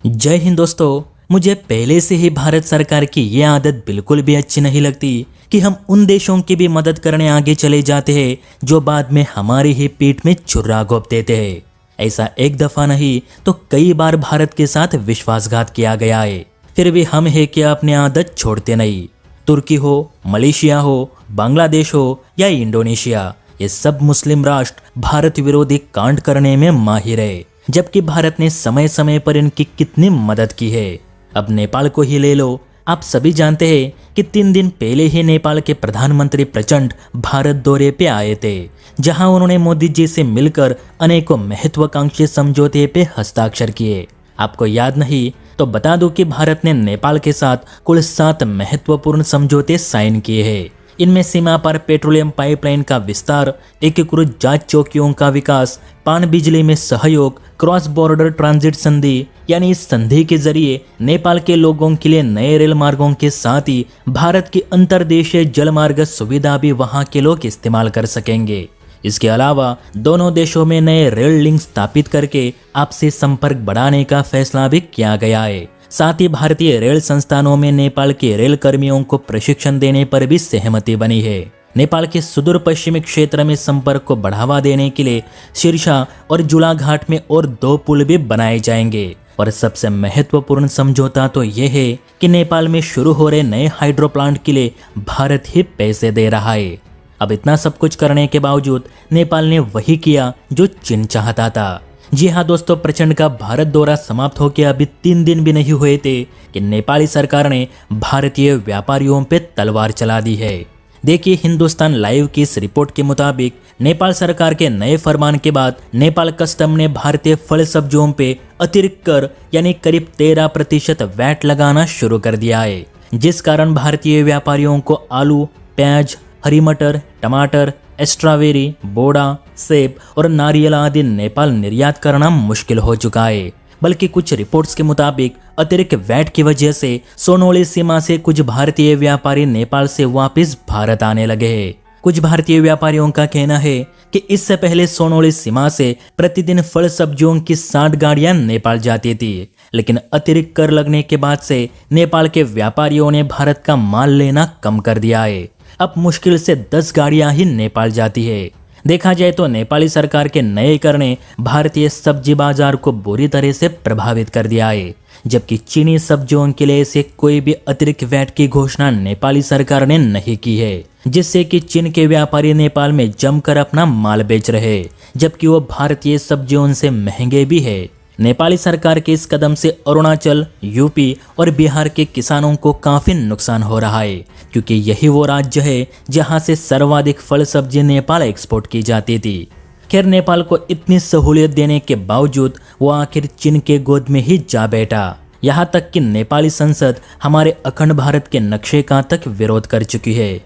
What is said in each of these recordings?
जय हिंद दोस्तों। मुझे पहले से ही भारत सरकार की ये आदत बिल्कुल भी अच्छी नहीं लगती कि हम उन देशों की भी मदद करने आगे चले जाते हैं जो बाद में हमारी ही पीठ में छुरा घोंप देते हैं। ऐसा एक दफा नहीं तो कई बार भारत के साथ विश्वासघात किया गया है, फिर भी हम है कि अपनी आदत छोड़ते नहीं। तुर्की हो, मलेशिया हो, बांग्लादेश हो या इंडोनेशिया, ये सब मुस्लिम राष्ट्र भारत विरोधी कांड करने में माहिर है, जबकि भारत ने समय समय पर इनकी कितनी मदद की है। अब नेपाल को ही ले लो। आप सभी जानते हैं कि 3 दिन पहले ही नेपाल के प्रधानमंत्री प्रचंड भारत दौरे पे आए थे, जहां उन्होंने मोदी जी से मिलकर अनेकों महत्वाकांक्षी समझौते पे हस्ताक्षर किए। आपको याद नहीं तो बता दूं कि भारत ने नेपाल के साथ कुल 7 महत्वपूर्ण समझौते साइन किए हैं। इनमें सीमा पर पेट्रोलियम पाइपलाइन का विस्तार, एकीकृत जांच चौकियों का विकास, पनबिजली में सहयोग, क्रॉस बॉर्डर ट्रांजिट संधि, यानी इस संधि के जरिए नेपाल के लोगों के लिए नए रेल मार्गों के साथ ही भारत की अंतर्देशीय जल मार्ग सुविधा भी वहां के लोग इस्तेमाल कर सकेंगे। इसके अलावा दोनों देशों में नए रेल लिंक स्थापित करके आपसी संपर्क बढ़ाने का फैसला भी किया गया है। साथ ही भारतीय रेल संस्थानों में नेपाल के रेल कर्मियों को प्रशिक्षण देने पर भी सहमति बनी है। नेपाल के सुदूर पश्चिमी क्षेत्र में संपर्क को बढ़ावा देने के लिए शीर्षा और जुला घाट में और 2 पुल भी बनाए जाएंगे। और सबसे महत्वपूर्ण समझौता तो ये है कि नेपाल में शुरू हो रहे नए हाइड्रो प्लांट के लिए भारत ही पैसे दे रहा है। अब इतना सब कुछ करने के बावजूद नेपाल ने वही किया जो चीन चाहता था। जी हाँ दोस्तों, प्रचंड का भारत दौरा समाप्त होकर अभी 3 दिन भी नहीं हुए थे कि नेपाली सरकार ने भारतीय व्यापारियों पे तलवार चला दी है। देखिए, हिंदुस्तान लाइव की इस रिपोर्ट के मुताबिक नेपाल सरकार के नए फरमान के बाद नेपाल कस्टम ने भारतीय फल सब्जियों पे अतिरिक्त कर यानी करीब 13% वैट लगाना शुरू कर दिया है, जिस कारण भारतीय व्यापारियों को आलू, प्याज, हरी मटर, टमाटर, स्ट्रॉबेरी, बोड़ा, सेब और नारियल आदि नेपाल निर्यात करना मुश्किल हो चुका है। बल्कि कुछ रिपोर्ट्स के मुताबिक अतिरिक्त वैट की वजह से सोनोली सीमा से कुछ भारतीय व्यापारी नेपाल से वापस भारत आने लगे हैं। कुछ भारतीय व्यापारियों का कहना है कि इससे पहले सोनोली सीमा से प्रतिदिन फल सब्जियों की 60 गाड़ियां नेपाल जाती थी, लेकिन अतिरिक्त कर लगने के बाद से नेपाल के व्यापारियों ने भारत का माल लेना कम कर दिया है। अब मुश्किल से 10 गाड़ियां ही नेपाल जाती है। देखा जाए तो नेपाली सरकार के नए कर ने भारतीय सब्जी बाजार को बुरी तरह से प्रभावित कर दिया है, जबकि चीनी सब्जियों के लिए से कोई भी अतिरिक्त वैट की घोषणा नेपाली सरकार ने नहीं की है, जिससे कि चीन के व्यापारी नेपाल में जमकर अपना माल बेच रहे, जबकि वो भारतीय सब्जियों से महंगे भी है। नेपाली सरकार के इस कदम से अरुणाचल, यूपी और बिहार के किसानों को काफी नुकसान हो रहा है, क्योंकि यही वो राज्य है जहां से सर्वाधिक फल सब्जी नेपाल एक्सपोर्ट की जाती थी। खैर, नेपाल को इतनी सहूलियत देने के बावजूद वो आखिर चीन के गोद में ही जा बैठा। यहाँ तक कि नेपाली संसद हमारे अखंड भारत के नक्शे का तक विरोध कर चुकी है।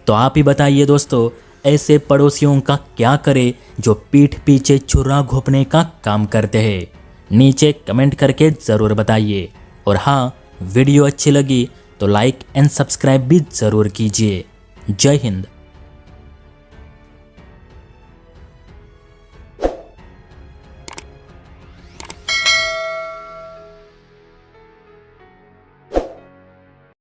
तो आप ही बताइए दोस्तों, ऐसे पड़ोसियों का क्या करे जो पीठ पीछे छुरा घोंपने का काम करते हैं? नीचे कमेंट करके ज़रूर बताइए। और हाँ, वीडियो अच्छी लगी तो लाइक एंड सब्सक्राइब भी ज़रूर कीजिए। जय हिंद।